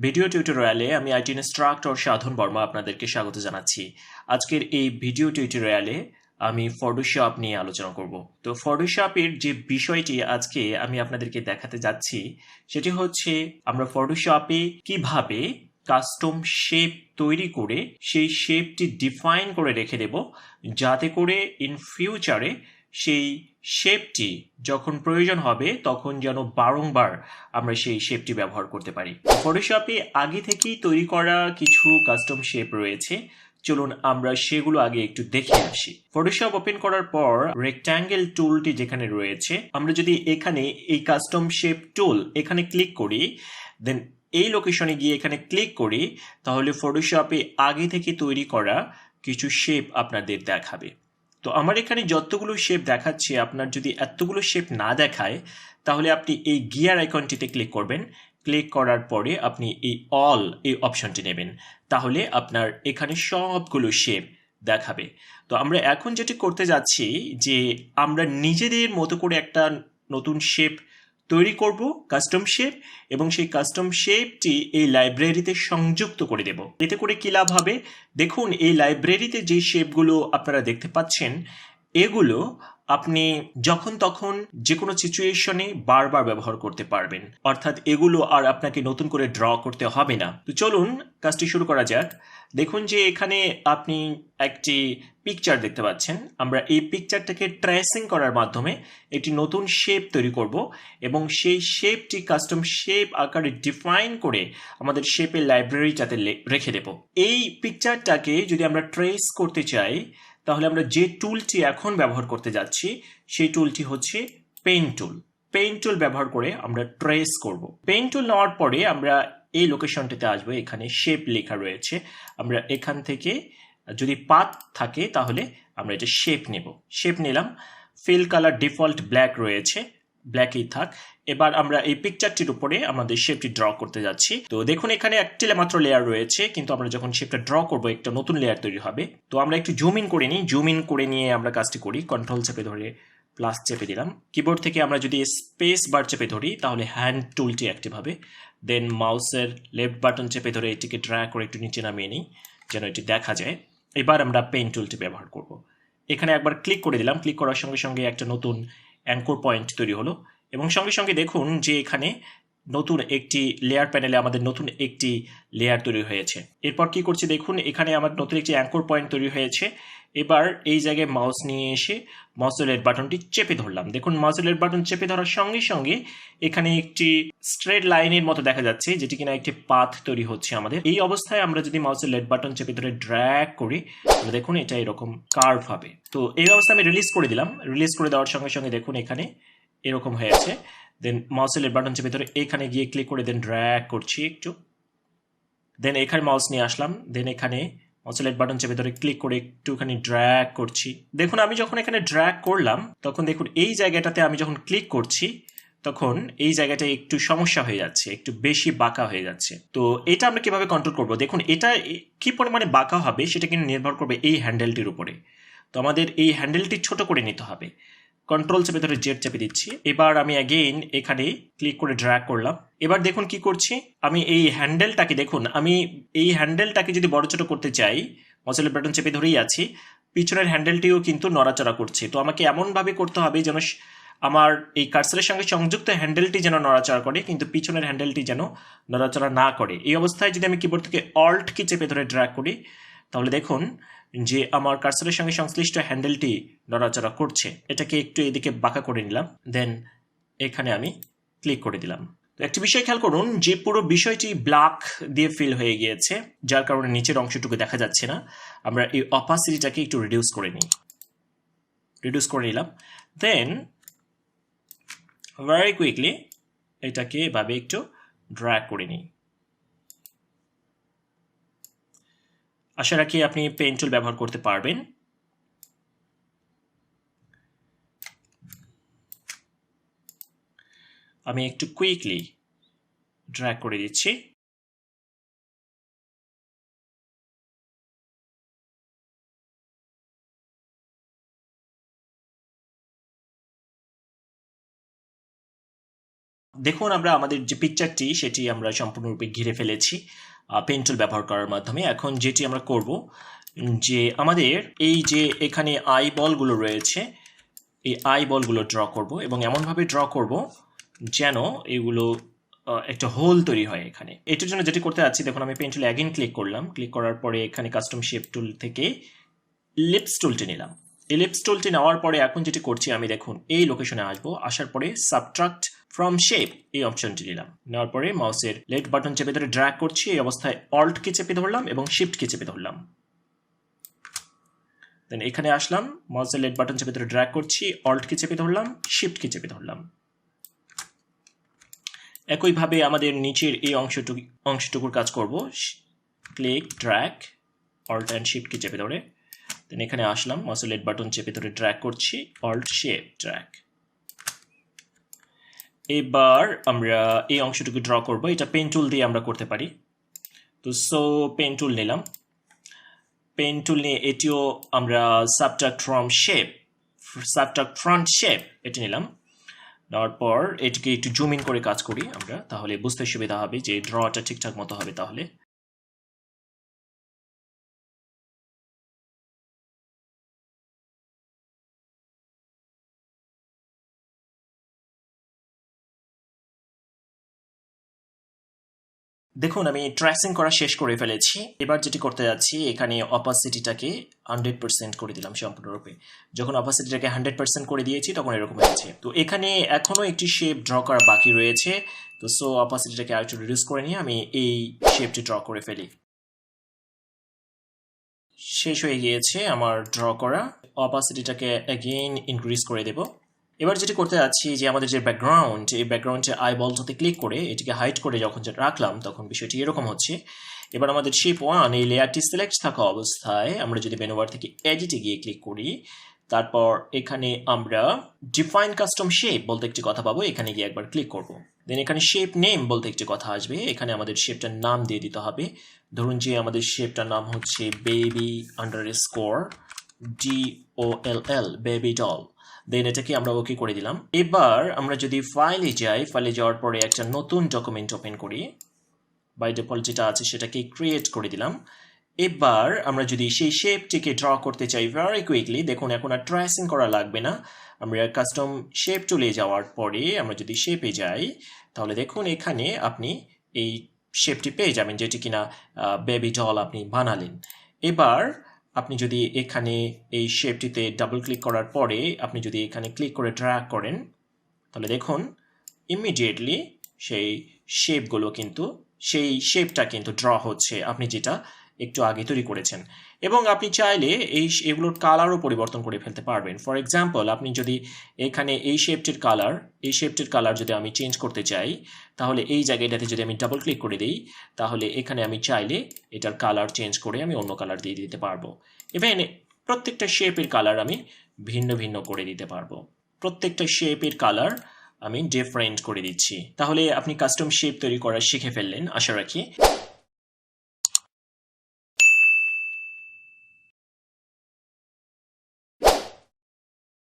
Video টিউটোরিয়ালে আমি IT instructor সাধন বর্মা আপনাদেরকে স্বাগত জানাচ্ছি। আজকের এই ভিডিও টিউটোরিয়ালে আমি ফটোশপ নিয়ে আলোচনা করব। তো ফটোশপের যে বিষয়টি আজকে আমি আপনাদেরকে দেখাতে যাচ্ছি সেটি হচ্ছে আমরা ফটোশপে কিভাবে কাস্টম শেপ তৈরি করে সেই শেপটি ডিফাইন করে রেখে দেব, যাতে করে ইন ফিউচারে সেই শেপটি যখন প্রয়োজন হবে তখন যেন বারংবার আমরা সেই শেপটি ব্যবহার করতে পারি। ফটোশপে আগে থেকেই তৈরি করা কিছু কাস্টম শেপ রয়েছে, চলুন আমরা সেগুলো আগে একটু দেখে আসি। ফটোশপ ওপেন করার পর রেক্ট্যাঙ্গেল টুলটি যেখানে রয়েছে, আমরা যদি এখানে এই কাস্টম শেপ টুল এখানে ক্লিক করি, দেন এই লোকেশনে গিয়ে এখানে ক্লিক করি, তাহলে ফটোশপে আগে থেকে তৈরি করা কিছু শেপ আপনাদের দেখাবে। তো আমার এখানে যতগুলো শেপ দেখাচ্ছে, আপনার যদি এতগুলো শেপ না দেখায় তাহলে আপনি এই গিয়ার আইকনটিতে ক্লিক করবেন। ক্লিক করার পরে আপনি এই অল এই অপশনটি নেবেন, তাহলে আপনার এখানে সবগুলো শেপ দেখাবে। তো আমরা এখন যেটি করতে যাচ্ছি যে আমরা নিজেদের মতো করে একটা নতুন শেপ তৈরি করব, কাস্টম শেপ, এবং সেই কাস্টম শেপটি এই লাইব্রেরিতে সংযুক্ত করে দেব। এতে করে কি লাভ হবে? দেখুন, এই লাইব্রেরিতে যে শেপগুলো আপনারা দেখতে পাচ্ছেন, এগুলো আপনি যখন তখন যে কোনো সিচুয়েশনে বারবার ব্যবহার করতে পারবেন, অর্থাৎ এগুলো আর আপনাকে নতুন করে ড্র করতে হবে না। তো চলুন কাজটি শুরু করা যাক। দেখুন যে এখানে আপনি একটি পিকচার দেখতে পাচ্ছেন। আমরা এই পিকচারটাকে ট্রেসিং করার মাধ্যমে একটি নতুন শেপ তৈরি করব এবং সেই শেপটি কাস্টম শেপ আকারে ডিফাইন করে আমাদের শেপের লাইব্রেরিটাতে রেখে দেব। এই পিকচারটাকে যদি আমরা ট্রেস করতে চাই, তাহলে আমরা যে টুলটি এখন ব্যবহার করতে যাচ্ছি সেই টুলটি হচ্ছে পেন টুল। পেন টুল ব্যবহার করে আমরা ট্রেস করব। পেন টুল নেওয়ার পরে আমরা এই লোকেশনটিতে আসবো, এখানে শেপ লেখা রয়েছে। আমরা এখান থেকে যদি পাথ থাকে তাহলে আমরা এটা শেপ নেব। শেপ নিলাম, ফিল কালার ডিফল্ট ব্ল্যাক রয়েছে, ব্ল্যাকই থাক। এবার আমরা এই পিকচারটির উপরে আমাদের শেপটি ড্র করতে যাচ্ছি। তো দেখুন এখানে একটি মাত্র লেয়ার রয়েছে, কিন্তু আমরা যখন শেপটা ড্র করব একটা নতুন লেয়ার তৈরি হবে। তো আমরা একটু জুম ইন করে নিই। জুম ইন করে নিয়ে আমরা কাজটি করি, কন্ট্রোল চেপে ধরে প্লাস চেপে দিলাম। কিবোর্ড থেকে আমরা যদি স্পেস বার চেপে ধরি তাহলে হ্যান্ড টুলটি অ্যাক্টিভ হবে। দেন মাউসের লেফট বাটন চেপে ধরে এটিকে ড্র্যাগ করে একটু নিচে নামিয়ে নিই যেন এটি দেখা যায়। এবার আমরা পেন টুলটি ব্যবহার করব। এখানে একবার ক্লিক করে দিলাম। ক্লিক করার সঙ্গে সঙ্গে একটা নতুন অ্যাঙ্কর পয়েন্ট তৈরি হলো এবং সঙ্গে সঙ্গে দেখুন যে এখানে নতুন একটি লেয়ার প্যানেলে আমাদের নতুন একটি লেয়ার তৈরি হয়েছে। এরপর কি করছি দেখুন, এখানে আমার নতুন একটি অ্যাঙ্কর পয়েন্ট তৈরি হয়েছে। এবার এই জায়গায় মাউস নিয়ে এসে মাউসের লেফট বাটনটি চেপে ধরলাম। দেখুন মাউসের লেফট বাটন চেপে ধরার সঙ্গে সঙ্গে এখানে একটি স্ট্রেট লাইনের মতো দেখা যাচ্ছে, যেটি কিনা একটি পাথ তৈরি হচ্ছে আমাদের। এই অবস্থায় আমরা যদি মাউসের লেফট বাটন চেপে ধরে ড্র্যাগ করি, দেখুন এটা এরকম কার্ভ হবে। তো এই অবস্থায় আমি রিলিজ করে দিলাম। রিলিজ করে দেওয়ার সঙ্গে সঙ্গে দেখুন এখানে এরকম হয়েছে। দেন মাউসের লেফট বাটন চেপে ধরে এখানে গিয়ে ক্লিক করে দেন ড্র্যাগ করছি একটু। দেন এখানে মাউস নিয়ে আসলাম। দেন এখানে মাউসের লেফট বাটন চেপে ধরে ক্লিক করে একটুখানি ড্র্যাগ করছি। দেখুন আমি যখন এখানে ড্র্যাগ করলাম তখন দেখুন এই জায়গাটাতে আমি যখন ক্লিক করছি তখন এই জায়গাটা একটু সমস্যা হয়ে যাচ্ছে, একটু বেশি বাঁকা হয়ে যাচ্ছে। তো এটা আমরা কিভাবে কন্ট্রোল করব? দেখুন এটা কি পরিমাণে বাঁকা হবে সেটা কিন্তু নির্ভর করবে এই হ্যান্ডেলটির উপরে। তো আমাদের এই হ্যান্ডেলটি ছোট করে নিতে হবে। কন্ট্রোল চেপে ধরে জেড চেপে দিচ্ছি। এবার আমি অ্যাগেইন এখানে ক্লিক করে ড্র্যাগ করলাম। এবার দেখুন কি করছি, আমি এই হ্যান্ডেলটাকে দেখুন, আমি এই হ্যান্ডেলটাকে যদি বড় ছোট করতে চাই মাউসের লেফট বাটন চেপে ধরেই আছি, পিছনের হ্যান্ডেলটিও কিন্তু নড়াচড়া করছে। তো আমাকে এমনভাবে করতে হবে যেন আমার এই কার্সারের সঙ্গে সংযুক্ত হ্যান্ডেলটি যেন নড়াচড়া করে, কিন্তু পিছনের হ্যান্ডেলটি যেন নড়াচড়া না করে। এই অবস্থায় যদি আমি কিবোর্ড থেকে অল্ট কি চেপে ধরে ড্র্যাগ করি তাহলে দেখুন যে আমার কার্সারের সঙ্গে সংশ্লিষ্ট হ্যান্ডেলটি নড়াচড়া করছে। এটাকে একটু এদিকে বাঁকা করে নিলাম। দেন এখানে আমি ক্লিক করে দিলাম। তো একটি বিষয় খেয়াল করুন যে পুরো বিষয়টি ব্ল্যাক দিয়ে ফিল হয়ে গিয়েছে, যার কারণে নিচের অংশটুকু দেখা যাচ্ছে না। আমরা এই অপাসিটিটাকে একটু রিডিউস করে নিই। রিডিউস করে নিলাম। দেন ভেরি কুইকলি এটাকে এভাবে একটু ড্র্যাগ করে নিই। আশা রাখি আপনি পেন টুল ব্যবহার করতে পারবেন। আমি একটু কুইকলি ড্র্যাগ করে দিচ্ছি। দেখুন আমরা আমাদের যে পিকচারটি সেটি আমরা সম্পূর্ণরূপে ঘিরে ফেলেছি পেন টুল ব্যবহার করার মাধ্যমে। এখন যেটি আমরা করব যে আমাদের এই যে এখানে আই বলগুলো রয়েছে, এই আই বলগুলো ড্র করব এবং এমনভাবে ড্র করব যেন এগুলো একটা হোল তৈরি হয় এখানে। এটার জন্য যেটি করতে যাচ্ছি, দেখুন আমি পেন টুলে অ্যাগেন ক্লিক করলাম। ক্লিক করার পরে এখানে কাস্টম শেপ টুল থেকে ইলিপস টুলটি নিলাম। ইলিপস টুলটি নেওয়ার পরে এখন যেটি করছি আমি, দেখুন এই লোকেশনে আসবো, আসার পরে সাবট্রাক্ট ফ্রম শেপ এই অপশনটি নিলাম। নেওয়ার পরে মাউসের লেফট বাটন চেপে ধরে ড্র্যাগ করছি। এই অবস্থায় অল্ট কে চেপে ধরলাম এবং শিফট কে চেপে ধরলাম। দেন এখানে আসলাম, মাউসের লেফট বাটন চেপে ধরে ড্র্যাগ করছি, অল্ট কে চেপে ধরলাম, শিফট কে চেপে ধরলাম। একইভাবে আমাদের নিচের এই অংশটুকুর কাজ করব। Click, drag, alt and shift কে চেপে ধরে। দেন এখানে আসলাম, মাউসের লেফট বাটন চেপে ধরে ড্র্যাগ করছি, অল্ট শেপ ড্র্যাগ। এবার আমরা এই অংশটুকু ড্র করব। এটা পেন টুল দিয়ে আমরা করতে পারি। তো পেন টুল নিলাম। পেন টুল নিয়ে এটিও আমরা সাবট্রাক্ট ফ্রন্ট শেপ এটি নিলাম। নেওয়ার পর এটিকে একটু জুম ইন করে কাজ করি আমরা, তাহলে বুঝতে সুবিধা হবে যে ড্রটা ঠিকঠাক মতো হবে। তাহলে দেখুন আমি ট্রেসিং করা শেষ করে ফেলেছি। এবার যেটি করতে যাচ্ছি, এখানে অপাসিটিটাকে 100% করে দিলাম সম্পূর্ণরূপে। যখন অপাসিটিটাকে 100% করে দিয়েছি তখন এরকম হয়েছে। তো এখানে এখনো একটি শেপ ড্র করা বাকি রয়েছে। তো অপাসিটিটাকে আরেকটু রিডিউস করে নিয়ে আমি এই শেপটি ড্র করে ফেলি। শেষ হয়ে গিয়েছে আমার ড্র করা। অপাসিটিটাকে অ্যাগেইন ইনক্রিজ করে দেব। এবার যেটি করতে যাচ্ছি যে আমাদের যে ব্যাকগ্রাউন্ড, এই ব্যাকগ্রাউন্ডে আই বলটাতে ক্লিক করে এটিকে হাইড করে যখন যেটা রাখলাম তখন বিষয়টি এরকম হচ্ছে। এবার আমাদের শেপ 1 এই লেয়ারটি সিলেক্ট থাকা অবস্থায় আমরা যদি মেনু বার থেকে এডিটে গিয়ে ক্লিক করি, তারপর এখানে আমরা ডিফাইন কাস্টম শেপ বলতে একটি কথা পাবো। এখানে গিয়ে একবার ক্লিক করব। দেন এখানে শেপ নেম বলতে একটি কথা আসবে। এখানে আমাদের শেপটার নাম দিয়ে দিতে হবে। ধরুন যে আমাদের শেপটার নাম হচ্ছে baby underscore DOLL, baby doll. Then এটাকে আমরা ওকে করে দিলাম। এবার আমরা যদি ফাইলে যাই, ফাইলে যাওয়ার পরে একটা নতুন ডকুমেন্ট ওপেন করি, বাই ডিফল্ট যেটা আছে সেটাকে ক্রিয়েট করে দিলাম। এবার আমরা যদি সেই শেপটিকে ড্র করতে চাই ভেরি কুইকলি, দেখুন এখন আর ট্রেসিং করা লাগবে না। আমরা কাস্টম শেপ টুলে যাওয়ার পরে আমরা যদি শেপে যাই, তাহলে দেখুন এখানে আপনি এই শেপটি পেয়ে যাবেন যেটি কিনা বেবি ডল আপনি বানালেন। এবার আপনি যদি এখানে এই শেপটিতে ডাবল ক্লিক করার পরে আপনি যদি এখানে ক্লিক করে ড্র্যাগ করেন, তাহলে দেখুন ইমিডিয়েটলি সেই শেপটা কিন্তু ড্র হচ্ছে আপনি যেটা একটু আগে তৈরি করেছেন। এবং আপনি চাইলে এগুলোর কালারও পরিবর্তন করে ফেলতে পারবেন। ফর এক্সাম্পল, আপনি যদি এখানে এই শেপটির কালার যদি আমি চেঞ্জ করতে চাই, তাহলে এই জায়গাটাতে যদি আমি ডাবল ক্লিক করে দিই, তাহলে এখানে আমি চাইলে এটার কালার চেঞ্জ করে আমি অন্য কালার দিয়ে দিতে পারবো। ইভেন প্রত্যেকটা শেপের কালার আমি ভিন্ন ভিন্ন করে দিতে পারবো। প্রত্যেকটা শেপের কালার আমি ডিফারেন্ট করে দিচ্ছি। তাহলে আপনি কাস্টম শেপ তৈরি করা শিখে ফেললেন আশা রাখি।